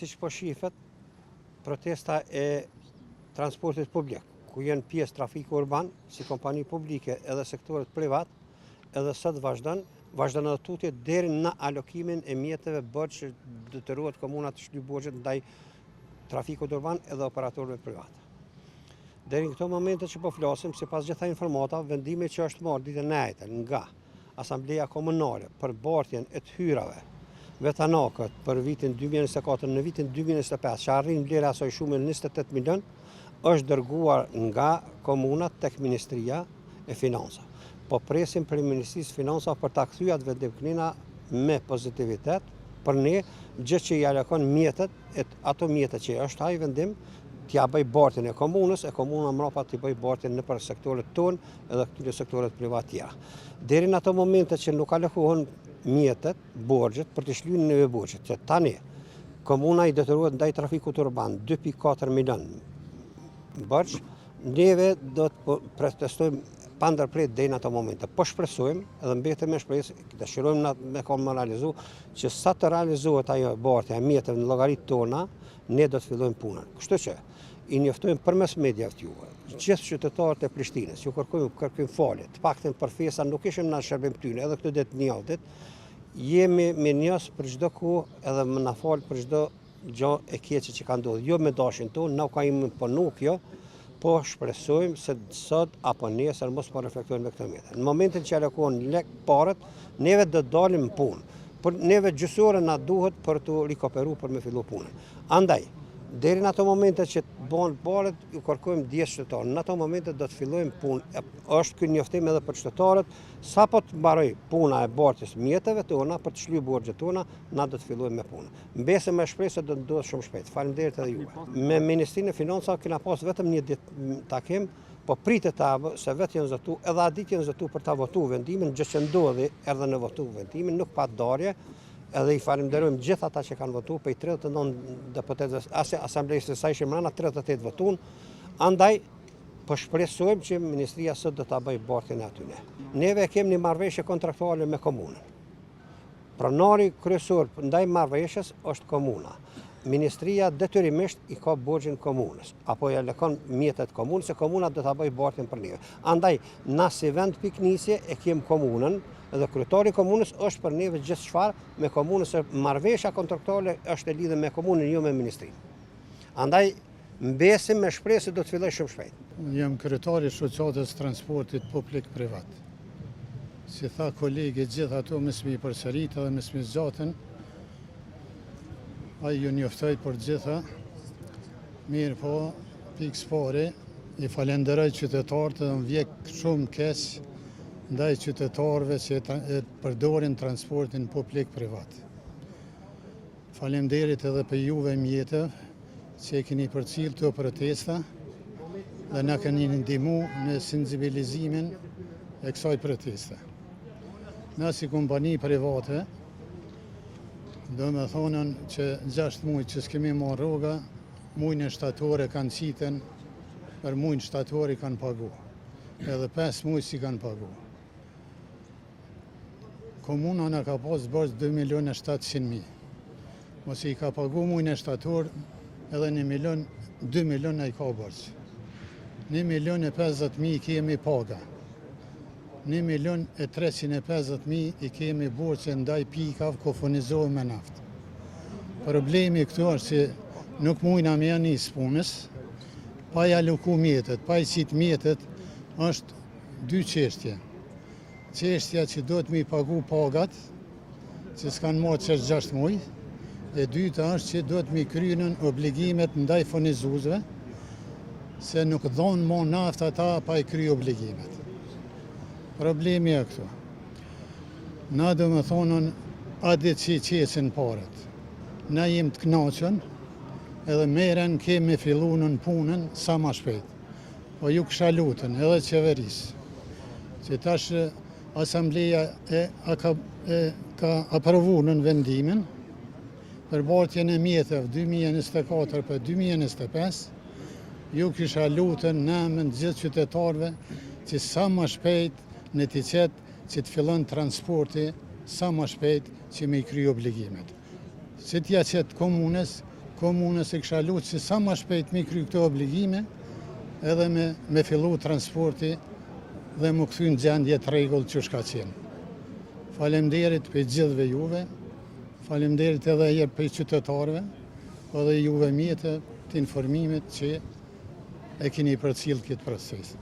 siç po shihet, protesta e transportit publik, ku janë pjesë trafiku urban, si kompani publike edhe sektorit privat, edhe sot vazhdon edhe tutje deri në alokimin e mjeteve bërë që detyrohet komuna të shlyjë borxhet ndaj trafikut urban edhe operatorëve privat. Deri në këto momente që po flasim, sipas gjitha informata, vendimi që është marrë ditën e njëjtën nga Asambleja Komunale për bartjen e të hyrave vetanakët për vitin 2024 në vitin 2025, që arrin vlera asaj shumë 28 milion, është dërguar nga komuna tek Ministria e Financa. Po presim për Ministrisë Financa për ta kthyer atë vendim knina me pozitivitet për ne, gjë që i alokon mjetet, ato mjetet që është ai vendim, t'ja bëj bartjen e komunës, e komuna mrapa t'i bëj bartjen në për sektoret tonë edhe këtyre sektoret privat tjera. Deri në ato momente që nuk alokohen mjetet, borxhet për të shlyer në borxhet, që tani komuna i detyrohet ndaj trafikut urban 2.4 milion borxh, neve do të protestojmë pa ndërprer deri në ato momente. Po shpresojmë edhe mbetem me shpresë, dëshirojmë me realizu që sa të realizohet ajo bartja e mjeteve në llogaritë tona, ne do të fillojmë punën. Kështu që i njoftojmë përmes mediave juve, gjithë qytetarët e Prishtinës, ju kërkojmë falje, të paktën për fesa nuk ishim në shërbim tyne, edhe këtë ditë njëjtit, jemi me njës për çdo kohë edhe më na fal për çdo gjë e keqe që ka ndodhur. Jo me dashin tonë, na ka imi po nuk jo, po shpresojmë se sot apo nesër mos po reflektojnë me këtë mjetë. Në momentin që alokohen lek parët, neve do dalim në punë. Por neve gjysore na duhet për të rikoperuar për me fillu punën. Andaj, deri në ato momente që bëhen parët, ju kërkojmë 10 qytetarë. Në ato momente do të fillojmë punë. Është ky njoftim edhe për qytetarët, sapo të mbaroj puna e bartjes mjeteve tona për të shlyer borxhet tona, na do të fillojmë me punën. Mbesem me shpresë se do të ndodhë shumë shpejt. Faleminderit edhe juve. Me Ministrinë e Financave kena pas vetëm një ditë takim, po pritet se vetë janë zotu, edhe a ditë janë zotu për ta votuar vendimin, gjë që ndodhi erdhën në votu vendimin, nuk pa darje. Edhe i falenderojmë gjithë ata që kanë votuar, për 39 deputetëve asamblejës së saj shemrana 38 votuan. Andaj po shpresojmë që ministria sot do ta bëjë bartjen e atyne. Neve kemi një marrëveshje kontraktuale me komunën. Pronari kryesor ndaj marrëveshjes është komuna. Ministria detyrimisht i ka borxhin komunës, apo ja alokon mjetet komunës, se komuna do ta bëjë bartjen për neve. Andaj na si vend piknisje e kem komunën, edhe kryetari i komunës është për neve gjithë çfarë me komunën, se marrëveshja kontraktuale është e lidhur me komunën, jo me ministrinë. Andaj mbesim me shpresë se do të filloj shumë shpejt. Jam kryetari i shoqatës transportit publik privat. Si tha kolegi, gjithë ato mes mi përsërit edhe mes mi zgjatën, ai ju njoftoj për gjitha. Mirë po, pikë pare, i falenderoj qytetarët dhe më vjek shumë keq ndaj qytetarëve që e përdorin transportin publik privat. Faleminderit edhe për juve mjetëve që e keni përcjell këto protesta dhe na keni ndihmu në sensibilizimin e kësaj proteste. Na si kompani private, do me thonën që 6 muaj që s'kemi marrë rroga, muajin e shtatore kanë qiten, për muajin shtator i kanë pagu. Edhe 5 muaj si kanë pagu. Komuna na ka pas borxh 2.700.000. Mos i ka pagu muajin e shtator, edhe 2 milion ai ka borxh. 1.050.000 i kemi paga. 1.350.000 i kemi borxhe ndaj pikave ku furnizohen me naftë. Problemi këtu është se nuk mujna me janë nis punës, pa i aloku mjetet, pa i qit mjetet, është 2 çështje. Çështja që do të mi pagu pagat, që s'kanë marrë që 6 muaj, e dyta është që do të mi kryenën obligimet ndaj furnizuesve, se nuk dhonë më naftë ata pa i kry obligimet. Problemi e këtu. Na do me thonën adit që i qesin parët. Na jem të knaqën, edhe meren kemi fillu në punën sa ma shpejt. Po ju kësha lutën edhe qeverisë, që tash Asambleja ka aprovu në vendimin për bartjen e mjetëve 2024 për 2025, ju kisha lutën në gjithë qytetarëve që sa ma shpejt në të qetë që të fillon transporti sa ma shpejt që me i kry obligimet. Që t'ja qetë komunës, komunës e kisha lutë si sa më shpejt mi kry këto obligime edhe me fillu transporti dhe më kthy në gjendje të rregull që shka qenë. Faleminderit për gjithëve juve, faleminderit edhe herë për qytetarëve, edhe juve mjetë të informimit që e keni përcjell këtë proces.